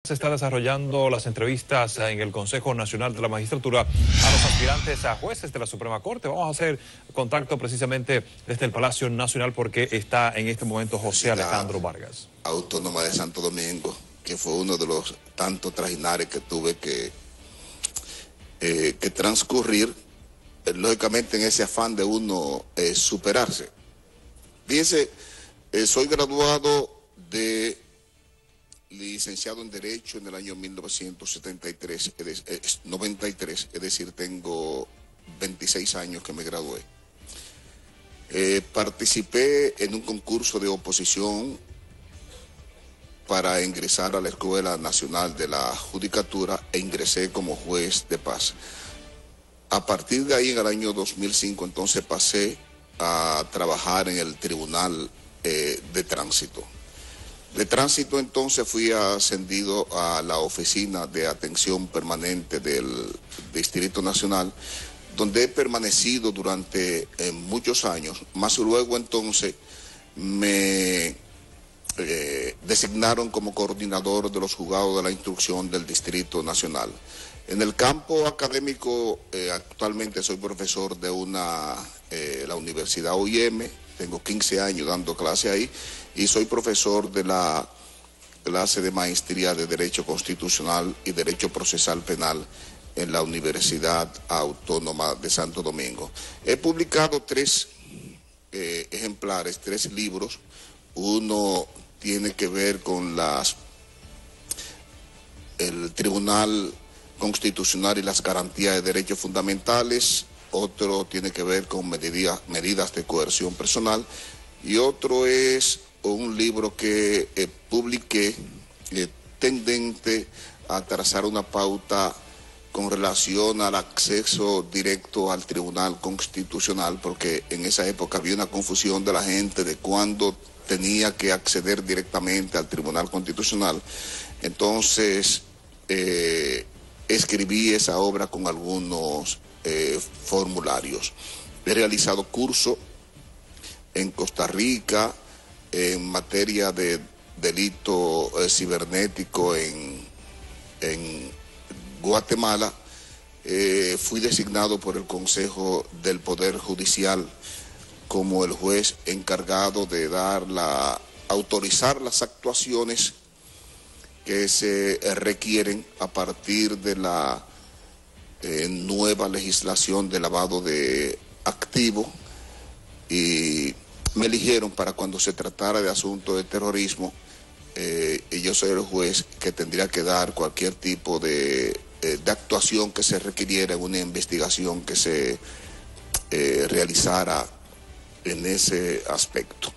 Se está desarrollando las entrevistas en el Consejo Nacional de la Magistratura a los aspirantes a jueces de la Suprema Corte. Vamos a hacer contacto precisamente desde el Palacio Nacional porque está en este momento José Alejandro Vargas. Autónoma de Santo Domingo, que fue uno de los tantos trajinares que tuve que transcurrir, lógicamente en ese afán de uno superarse. Fíjense, soy graduado de licenciado en Derecho en el año 1993, 93, es decir, tengo 26 años que me gradué. Participé en un concurso de oposición para ingresar a la Escuela Nacional de la Judicatura e ingresé como juez de paz. A partir de ahí, en el año 2005, entonces pasé a trabajar en el Tribunal de Tránsito. De tránsito entonces fui ascendido a la oficina de atención permanente del Distrito Nacional, donde he permanecido durante muchos años, más luego entonces me designaron como coordinador de los juzgados de la instrucción del Distrito Nacional. En el campo académico, actualmente soy profesor de la Universidad OIM, tengo 15 años dando clase ahí, y soy profesor de la clase de maestría de Derecho Constitucional y Derecho Procesal Penal en la Universidad Autónoma de Santo Domingo. He publicado 3 ejemplares, 3 libros. Uno tiene que ver con el Tribunal Constitucional y las garantías de derechos fundamentales, otro tiene que ver con medidas de coerción personal, y otro es un libro que publiqué tendente a trazar una pauta con relación al acceso directo al Tribunal Constitucional, porque en esa época había una confusión de la gente de cuándo tenía que acceder directamente al Tribunal Constitucional. Entonces, escribí esa obra con algunos formularios. He realizado cursos en Costa Rica en materia de delito cibernético en Guatemala. Fui designado por el Consejo del Poder Judicial como el juez encargado de autorizar las actuaciones que se requieren a partir de la nueva legislación de lavado de activos, y me eligieron para cuando se tratara de asuntos de terrorismo, y yo soy el juez que tendría que dar cualquier tipo de actuación que se requiriera en una investigación que se realizara en ese aspecto.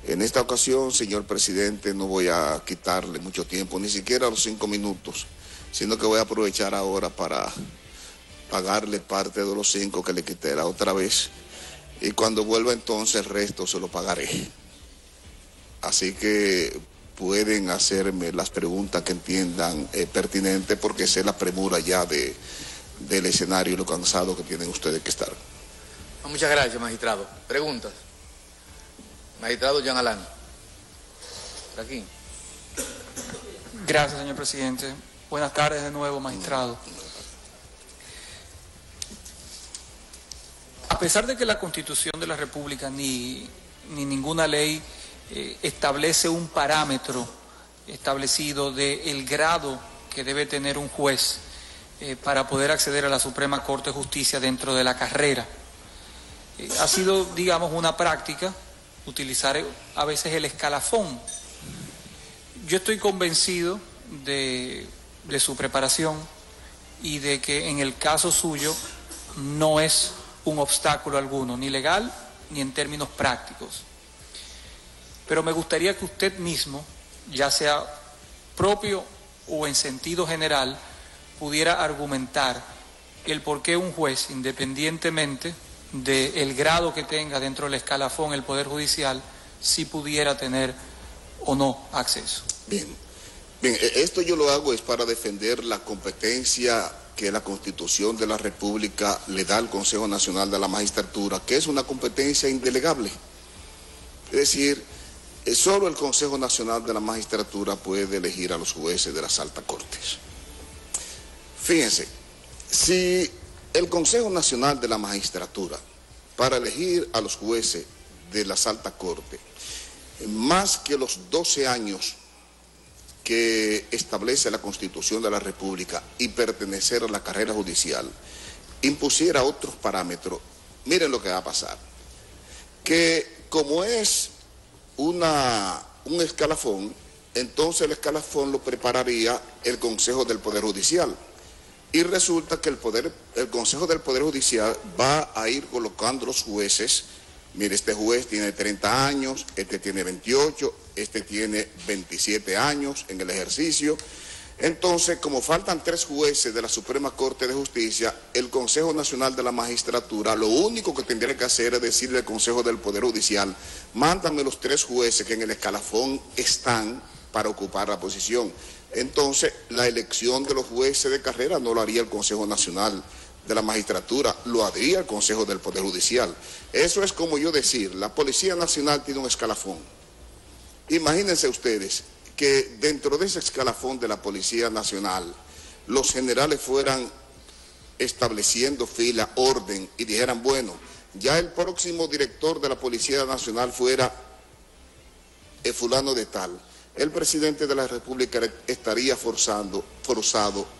En esta ocasión, señor presidente, no voy a quitarle mucho tiempo, ni siquiera los 5 minutos, sino que voy a aprovechar ahora para pagarle parte de los 5 que le quité la otra vez, y cuando vuelva entonces el resto se lo pagaré. Así que pueden hacerme las preguntas que entiendan pertinentes, porque sé la premura ya del escenario y lo cansado que tienen ustedes que estar. Muchas gracias, magistrado. ¿Preguntas? Magistrado Jean Alain. Aquí. Gracias, señor presidente. Buenas tardes de nuevo, magistrado. A pesar de que la Constitución de la República ni ninguna ley establece un parámetro establecido del grado que debe tener un juez para poder acceder a la Suprema Corte de Justicia dentro de la carrera, ha sido, digamos, una práctica utilizar a veces el escalafón. Yo estoy convencido de su preparación y de que en el caso suyo no es un obstáculo alguno, ni legal ni en términos prácticos. Pero me gustaría que usted mismo, ya sea propio o en sentido general, pudiera argumentar el por qué un juez, independientemente del grado que tenga dentro del escalafón el Poder Judicial, sí pudiera tener o no acceso. Bien, esto yo lo hago es para defender la competencia que la Constitución de la República le da al Consejo Nacional de la Magistratura, que es una competencia indelegable. Es decir, Solo el Consejo Nacional de la Magistratura puede elegir a los jueces de las altas cortes. Fíjense, si el Consejo Nacional de la Magistratura, para elegir a los jueces de las altas cortes, más que los 12 años que establece la Constitución de la República y pertenecer a la carrera judicial, impusiera otros parámetros, miren lo que va a pasar. Que como es un escalafón, entonces el escalafón lo prepararía el Consejo del Poder Judicial. Y resulta que el Consejo del Poder Judicial va a ir colocando los jueces. Mire, este juez tiene 30 años, este tiene 28, este tiene 27 años en el ejercicio. Entonces, como faltan 3 jueces de la Suprema Corte de Justicia, el Consejo Nacional de la Magistratura lo único que tendría que hacer es decirle al Consejo del Poder Judicial: mándame los 3 jueces que en el escalafón están para ocupar la posición. Entonces, la elección de los jueces de carrera no lo haría el Consejo Nacional de la Magistratura, lo haría el Consejo del Poder Judicial. Eso es como yo decir, la Policía Nacional tiene un escalafón. Imagínense ustedes que dentro de ese escalafón de la Policía Nacional, los generales fueran estableciendo fila, orden, y dijeran, bueno, ya el próximo director de la Policía Nacional fuera el fulano de tal. El presidente de la República estaría forzado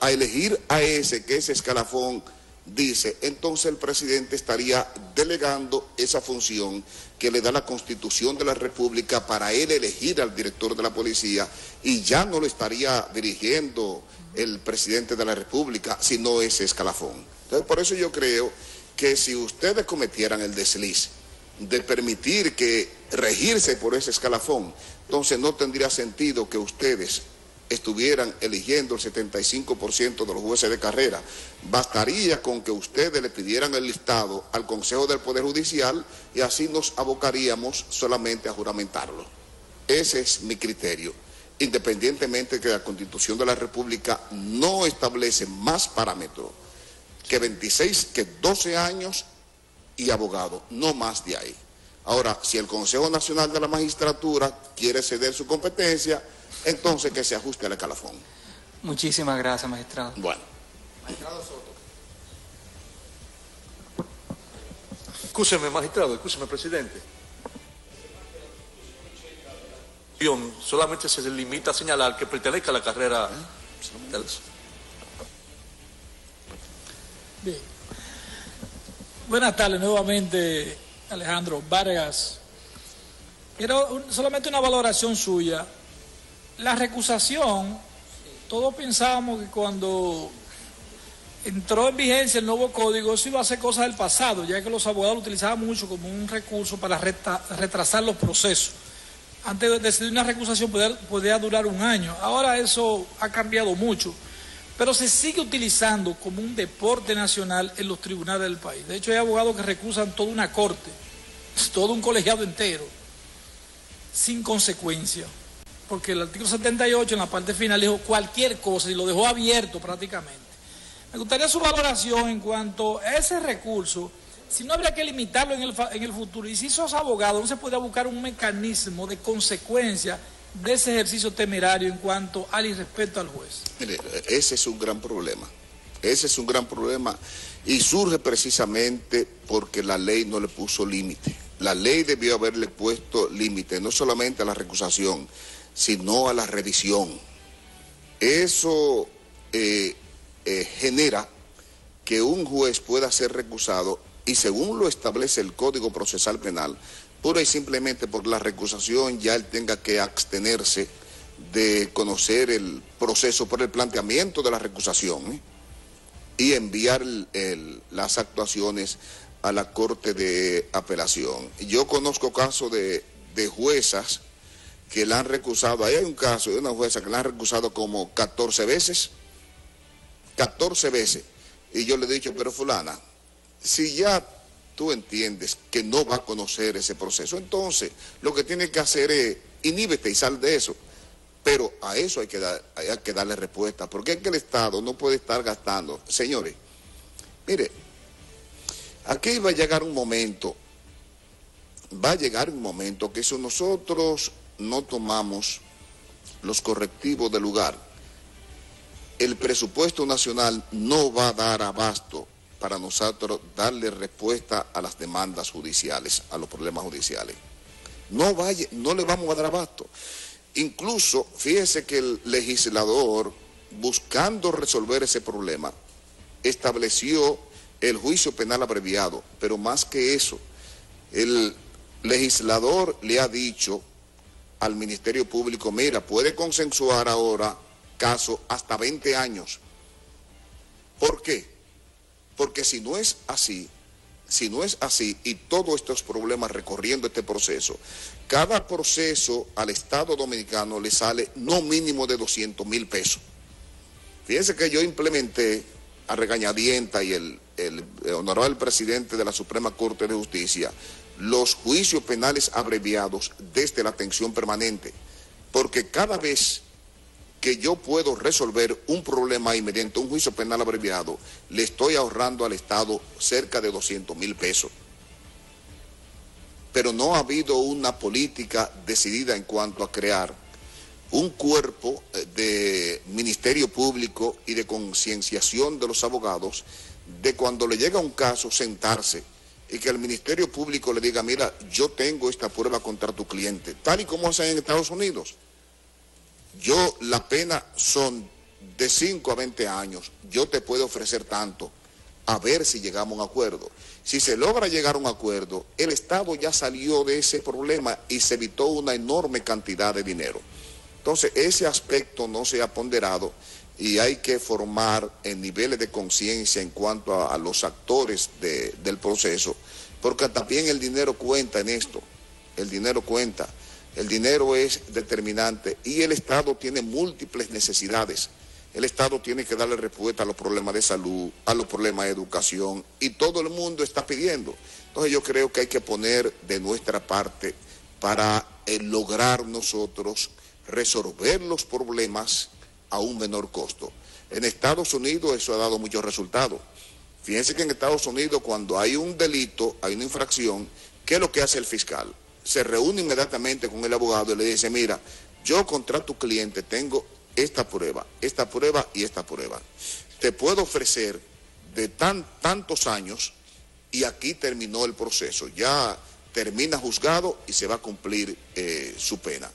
a elegir a ese que ese escalafón dice. Entonces el presidente estaría delegando esa función que le da la Constitución de la República para él elegir al director de la policía, y ya no lo estaría dirigiendo el presidente de la República, sino ese escalafón. Entonces, por eso yo creo que si ustedes cometieran el desliz de permitir que regirse por ese escalafón, entonces no tendría sentido que ustedes estuvieran eligiendo el 75% de los jueces de carrera. Bastaría con que ustedes le pidieran el listado al Consejo del Poder Judicial y así nos abocaríamos solamente a juramentarlo. Ese es mi criterio, independientemente que la Constitución de la República no establece más parámetros que 12 años y abogado, no más de ahí. Ahora, si el Consejo Nacional de la Magistratura quiere ceder su competencia, entonces que se ajuste al escalafón. Muchísimas gracias, magistrado. Bueno. Magistrado Soto. Escúcheme, magistrado, escúcheme, presidente. Solamente se limita a señalar que pertenezca a la carrera. Bien. Buenas tardes nuevamente, Alejandro Vargas. Quiero solamente una valoración suya. La recusación, todos pensábamos que cuando entró en vigencia el nuevo código, eso iba a ser cosa del pasado, ya que los abogados lo utilizaban mucho como un recurso para retrasar los procesos. Antes de decidir una recusación podía durar 1 año. Ahora eso ha cambiado mucho, pero se sigue utilizando como un deporte nacional en los tribunales del país. De hecho, hay abogados que recusan toda una corte, todo un colegiado entero, sin consecuencia. Porque el artículo 78 en la parte final dijo cualquier cosa y lo dejó abierto prácticamente. Me gustaría su valoración en cuanto a ese recurso, si no habría que limitarlo en el futuro, y si esos abogados no se puede buscar un mecanismo de consecuencia de ese ejercicio temerario en cuanto al irrespeto al juez. Mire, ese es un gran problema. Ese es un gran problema y surge precisamente porque la ley no le puso límite. La ley debió haberle puesto límite, no solamente a la recusación, sino a la revisión. Eso genera que un juez pueda ser recusado, y según lo establece el Código Procesal Penal, pura y simplemente por la recusación ya él tenga que abstenerse de conocer el proceso por el planteamiento de la recusación, y enviar las actuaciones a la Corte de Apelación. Yo conozco casos de juezas que la han recusado. Ahí hay un caso de una jueza que la han recusado como 14 veces. 14 veces. Y yo le he dicho, pero fulana, si ya tú entiendes que no va a conocer ese proceso, entonces lo que tienes que hacer es inhíbete y sal de eso. Pero a eso hay que darle respuesta, porque es que el Estado no puede estar gastando. Señores, mire, aquí va a llegar un momento que si nosotros no tomamos los correctivos del lugar, el presupuesto nacional no va a dar abasto para nosotros darle respuesta a las demandas judiciales, a los problemas judiciales. No le vamos a dar abasto. Incluso, fíjese que el legislador, buscando resolver ese problema, estableció el juicio penal abreviado, pero más que eso, el legislador le ha dicho al Ministerio Público, mira, puede consensuar ahora casos hasta 20 años. ¿Por qué? Porque si no es así y todos estos problemas recorriendo este proceso, cada proceso al Estado Dominicano le sale no mínimo de 200,000 pesos. Fíjense que yo implementé a regañadienta y el honorable presidente de la Suprema Corte de Justicia los juicios penales abreviados desde la atención permanente, porque cada vez que yo puedo resolver un problema ahí mediante un juicio penal abreviado, le estoy ahorrando al Estado cerca de 200,000 pesos. Pero no ha habido una política decidida en cuanto a crear un cuerpo de Ministerio Público y de concienciación de los abogados, de cuando le llega un caso sentarse y que el Ministerio Público le diga, mira, yo tengo esta prueba contra tu cliente, tal y como hacen en Estados Unidos. La pena son de 5 a 20 años, yo te puedo ofrecer tanto, a ver si llegamos a un acuerdo. Si se logra llegar a un acuerdo, el Estado ya salió de ese problema y se evitó una enorme cantidad de dinero. Entonces, ese aspecto no se ha ponderado y hay que formar en niveles de conciencia en cuanto a los actores del proceso, porque también el dinero cuenta en esto, el dinero cuenta. El dinero es determinante y el Estado tiene múltiples necesidades. El Estado tiene que darle respuesta a los problemas de salud, a los problemas de educación, y todo el mundo está pidiendo. Entonces yo creo que hay que poner de nuestra parte para lograr nosotros resolver los problemas a un menor costo. En Estados Unidos eso ha dado muchos resultados. Fíjense que en Estados Unidos cuando hay un delito, hay una infracción, ¿qué es lo que hace el fiscal? Se reúne inmediatamente con el abogado y le dice, mira, yo contra tu cliente tengo esta prueba y esta prueba. Te puedo ofrecer de tantos años y aquí terminó el proceso. Ya termina juzgado y se va a cumplir su pena.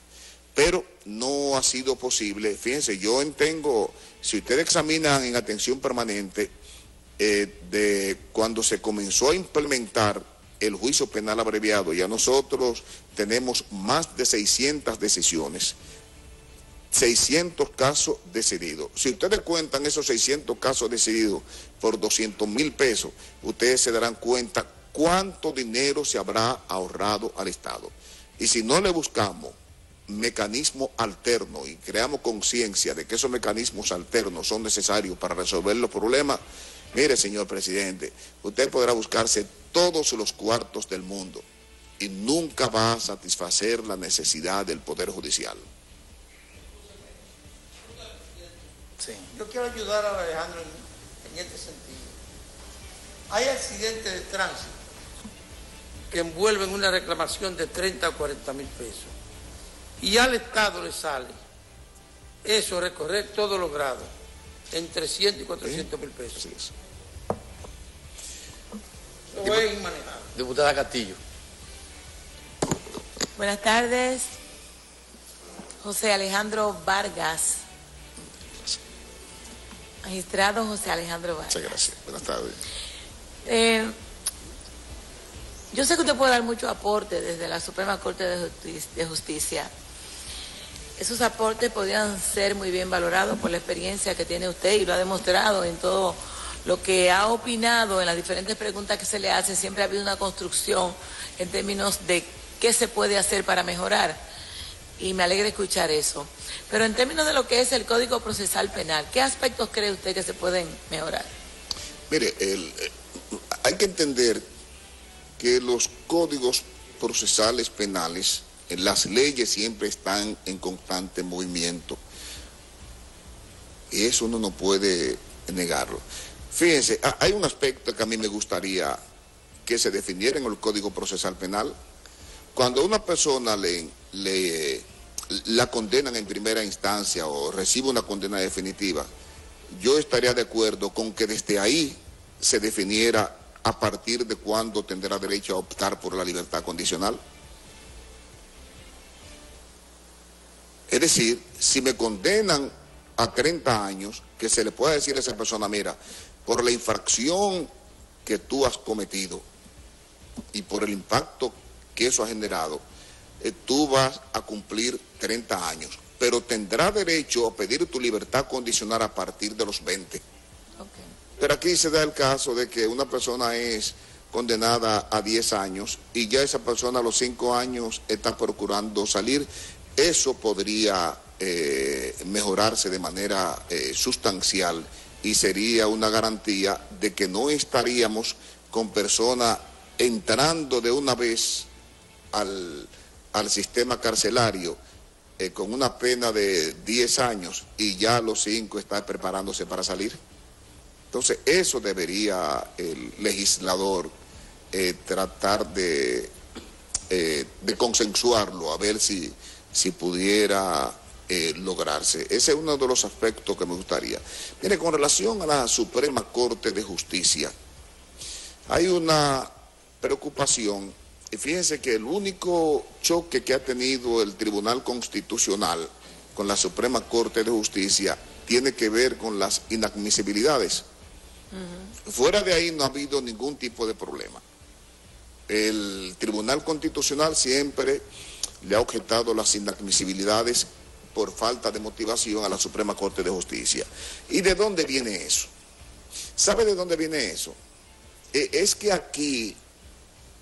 Pero no ha sido posible. Fíjense, yo tengo, si ustedes examinan en atención permanente, de cuando se comenzó a implementar el juicio penal abreviado, ya nosotros tenemos más de 600 decisiones, 600 casos decididos. Si ustedes cuentan esos 600 casos decididos por 200,000 pesos, ustedes se darán cuenta cuánto dinero se habrá ahorrado al Estado. Y si no le buscamos mecanismos alternos y creamos conciencia de que esos mecanismos alternos son necesarios para resolver los problemas, mire, señor presidente, usted podrá buscarse todos los cuartos del mundo y nunca va a satisfacer la necesidad del Poder Judicial. Sí. Yo quiero ayudar a Alejandro en este sentido. Hay accidentes de tránsito que envuelven una reclamación de 30 a 40,000 pesos y al Estado le sale eso, recorrer todos los grados en 300 y 400,000 pesos. Sí. Lo es inmanejable. Diputada Castillo. Buenas tardes. José Alejandro Vargas. Magistrado José Alejandro Vargas. Muchas gracias. Buenas tardes. Yo sé que usted puede dar mucho aporte desde la Suprema Corte de Justicia. Esos aportes podrían ser muy bien valorados por la experiencia que tiene usted y lo ha demostrado en todo lo que ha opinado en las diferentes preguntas que se le hacen. Siempre ha habido una construcción en términos de qué se puede hacer para mejorar y me alegra escuchar eso. Pero en términos de lo que es el Código Procesal Penal, ¿qué aspectos cree usted que se pueden mejorar? Mire, hay que entender que los códigos procesales penales, las leyes siempre están en constante movimiento. Y eso uno no puede negarlo. Fíjense, hay un aspecto que a mí me gustaría que se definiera en el Código Procesal Penal. Cuando a una persona le la condenan en primera instancia o recibe una condena definitiva, yo estaría de acuerdo con que desde ahí se definiera a partir de cuándo tendrá derecho a optar por la libertad condicional. Es decir, si me condenan a 30 años, que se le pueda decir a esa persona, mira, por la infracción que tú has cometido y por el impacto que eso ha generado, tú vas a cumplir 30 años, pero tendrá derecho a pedir tu libertad condicional a partir de los 20. Okay. Pero aquí se da el caso de que una persona es condenada a 10 años y ya esa persona a los 5 años está procurando salir. Eso podría mejorarse de manera sustancial y sería una garantía de que no estaríamos con personas entrando de una vez al sistema carcelario con una pena de 10 años y ya a los 5 está preparándose para salir. Entonces eso debería el legislador tratar de consensuarlo, a ver si pudiera lograrse. Ese es uno de los aspectos que me gustaría. Mire, con relación a la Suprema Corte de Justicia, hay una preocupación, y fíjense que el único choque que ha tenido el Tribunal Constitucional con la Suprema Corte de Justicia tiene que ver con las inadmisibilidades. Fuera de ahí no ha habido ningún tipo de problema. El Tribunal Constitucional siempre le ha objetado las inadmisibilidades por falta de motivación a la Suprema Corte de Justicia. ¿Y de dónde viene eso? ¿Sabe de dónde viene eso? Es que aquí,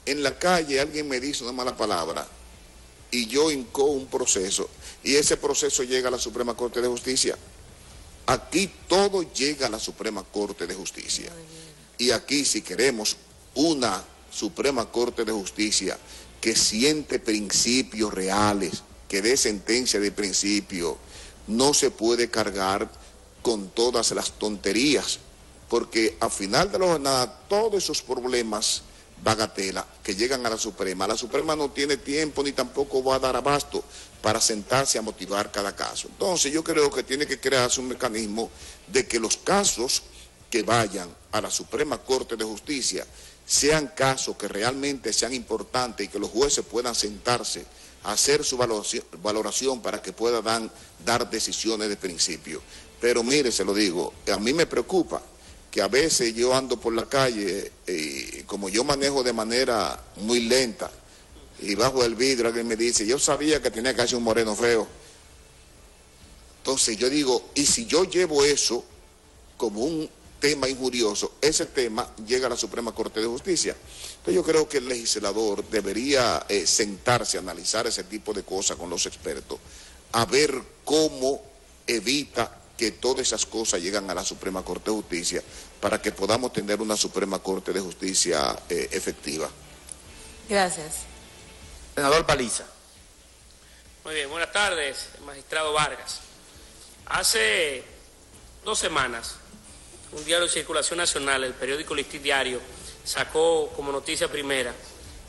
en la calle, alguien me dice una mala palabra y yo inco un proceso y ese proceso llega a la Suprema Corte de Justicia. Aquí todo llega a la Suprema Corte de Justicia. Y aquí, si queremos una Suprema Corte de Justicia que siente principios reales, que dé sentencia de principio, no se puede cargar con todas las tonterías, porque al final de la jornada todos esos problemas bagatela que llegan a la Suprema no tiene tiempo ni tampoco va a dar abasto para sentarse a motivar cada caso. Entonces yo creo que tiene que crearse un mecanismo de que los casos que vayan a la Suprema Corte de Justicia sean casos que realmente sean importantes y que los jueces puedan sentarse a hacer su valoración para que puedan dar decisiones de principio. Pero mire, se lo digo, a mí me preocupa que a veces yo ando por la calle y como yo manejo de manera muy lenta y bajo el vidrio alguien me dice, yo sabía que tenía que hacer un moreno feo. Entonces yo digo, y si yo llevo eso como un tema injurioso, ese tema llega a la Suprema Corte de Justicia. Entonces yo creo que el legislador debería sentarse a analizar ese tipo de cosas con los expertos, a ver cómo evita que todas esas cosas lleguen a la Suprema Corte de Justicia para que podamos tener una Suprema Corte de Justicia efectiva. Gracias. Senador Paliza. Muy bien, buenas tardes, magistrado Vargas. Hace 2 semanas, un diario de circulación nacional, el periódico Listín Diario, sacó como noticia primera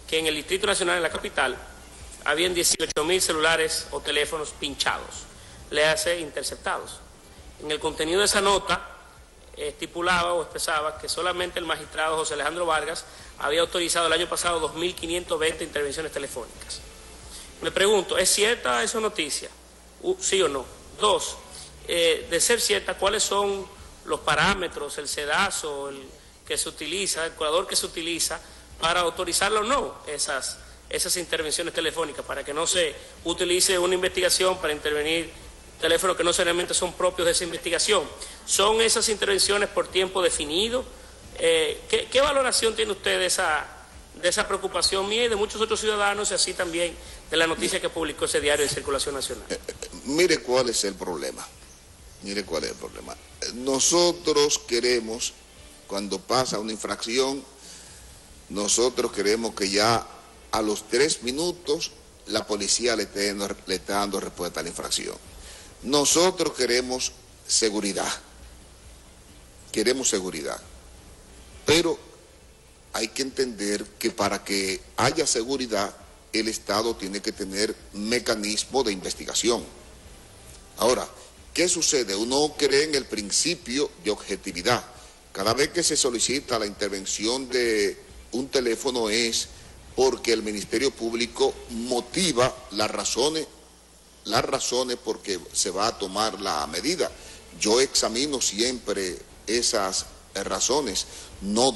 que en el Distrito Nacional, en la capital, habían 18.000 celulares o teléfonos pinchados, le hace interceptados. En el contenido de esa nota estipulaba o expresaba que solamente el magistrado José Alejandro Vargas había autorizado el año pasado 2.520 intervenciones telefónicas. Me pregunto, ¿es cierta esa noticia? ¿Sí o no? 2, de ser cierta, ¿cuáles son los parámetros, el sedazo, el que se utiliza, el colador que se utiliza para autorizarlo o no esas intervenciones telefónicas, para que no se utilice una investigación para intervenir teléfonos que no necesariamente son propios de esa investigación? ¿Son esas intervenciones por tiempo definido? ¿Qué valoración tiene usted de esa preocupación mía y de muchos otros ciudadanos y así también de la noticia que publicó ese diario de circulación nacional? Mire cuál es el problema. Mire cuál es el problema. Nosotros queremos, cuando pasa una infracción, nosotros queremos que ya a los 3 minutos la policía le está dando respuesta a la infracción. Nosotros queremos seguridad, pero hay que entender que para que haya seguridad el Estado tiene que tener mecanismo de investigación. Ahora, ¿qué sucede? Uno cree en el principio de objetividad. Cada vez que se solicita la intervención de un teléfono es porque el Ministerio Público motiva las razones porque se va a tomar la medida. Yo examino siempre esas razones. No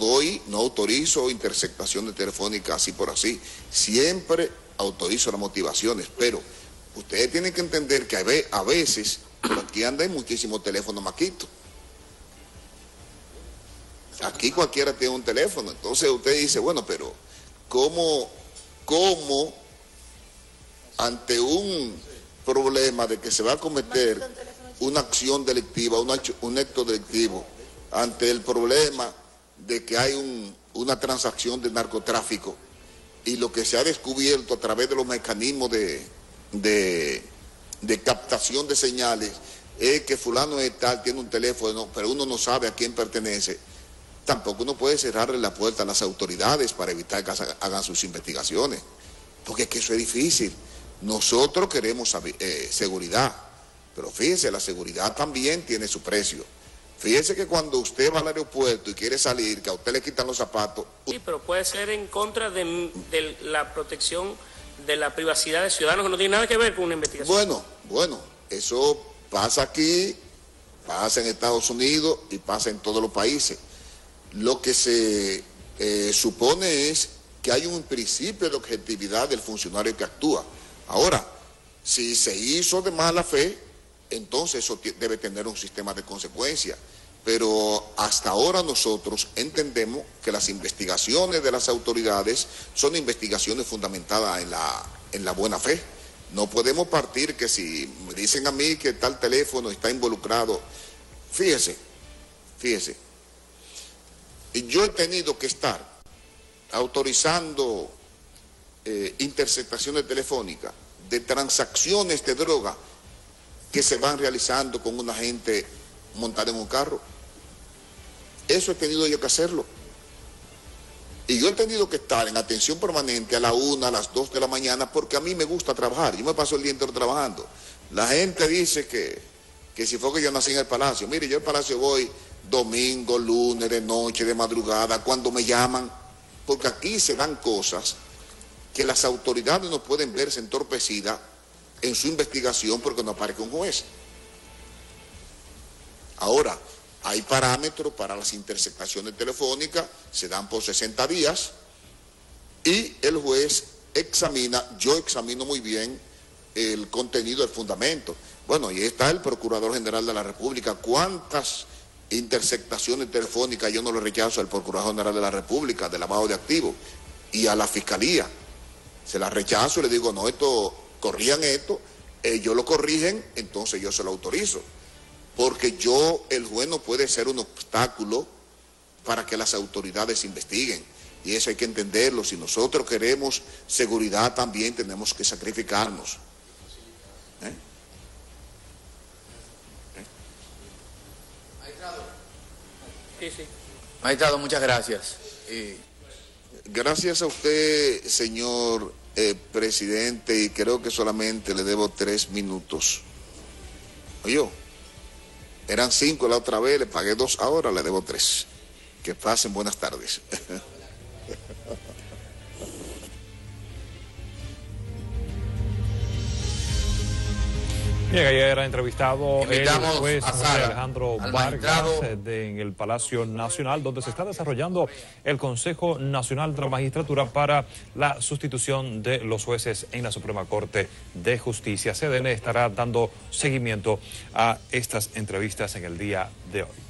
autorizo interceptación de telefónica así por así. Siempre autorizo las motivaciones, pero ustedes tienen que entender que a veces por aquí andan muchísimos teléfonos maquitos. Aquí cualquiera tiene un teléfono. Entonces usted dice, bueno, pero ¿cómo ante un problema de que se va a cometer una acción delictiva, un acto delictivo, ante el problema de que hay una transacción de narcotráfico y lo que se ha descubierto a través de los mecanismos de captación de señales es que fulano de tal tiene un teléfono, pero uno no sabe a quién pertenece? Tampoco uno puede cerrarle la puerta a las autoridades para evitar que hagan sus investigaciones, porque es que eso es difícil. Nosotros queremos seguridad, pero fíjese, la seguridad también tiene su precio. Fíjese que cuando usted va al aeropuerto y quiere salir, que a usted le quitan los zapatos... Sí, pero puede ser en contra de la protección de la privacidad de ciudadanos, que no tiene nada que ver con una investigación. Bueno, eso pasa aquí, pasa en Estados Unidos y pasa en todos los países. Lo que se supone es que hay un principio de objetividad del funcionario que actúa. Ahora, si se hizo de mala fe, entonces eso debe tener un sistema de consecuencias. Pero hasta ahora nosotros entendemos que las investigaciones de las autoridades son investigaciones fundamentadas en la buena fe. No podemos partir que si me dicen a mí que tal teléfono está involucrado, fíjese, yo he tenido que estar autorizando interceptaciones telefónicas de transacciones de droga que se van realizando con una gente montada en un carro. Eso he tenido yo que hacerlo. Y yo he tenido que estar en atención permanente a la 1, a las 2 de la mañana, porque a mí me gusta trabajar. Yo me paso el día entero trabajando. La gente dice que si fue que yo nací en el Palacio. Mire, yo al Palacio voy domingo, lunes, de noche, de madrugada, cuando me llaman, porque aquí se dan cosas que las autoridades no pueden verse entorpecidas en su investigación porque no aparezca un juez. Ahora, hay parámetros para las interceptaciones telefónicas, se dan por 60 días y el juez examina, yo examino muy bien el contenido, el fundamento. Bueno, y está el Procurador General de la República. ¿Cuántas interceptaciones telefónicas yo no le rechazo al Procurador General de la República de lavado de activos y a la Fiscalía? Se las rechazo y le digo, no, corrían esto, ellos lo corrigen, entonces yo se lo autorizo. Porque el juez no puede ser un obstáculo para que las autoridades investiguen. Y eso hay que entenderlo. Si nosotros queremos seguridad, también tenemos que sacrificarnos. Magistrado, muchas gracias. Gracias a usted, señor presidente, y creo que solamente le debo 3 minutos. Oye, eran 5 la otra vez, le pagué 2 ahora, le debo 3. Que pasen buenas tardes. Bien, ayer era entrevistado el juez Alejandro Vargas en el Palacio Nacional, donde se está desarrollando el Consejo Nacional de la Magistratura para la sustitución de los jueces en la Suprema Corte de Justicia. CDN estará dando seguimiento a estas entrevistas en el día de hoy.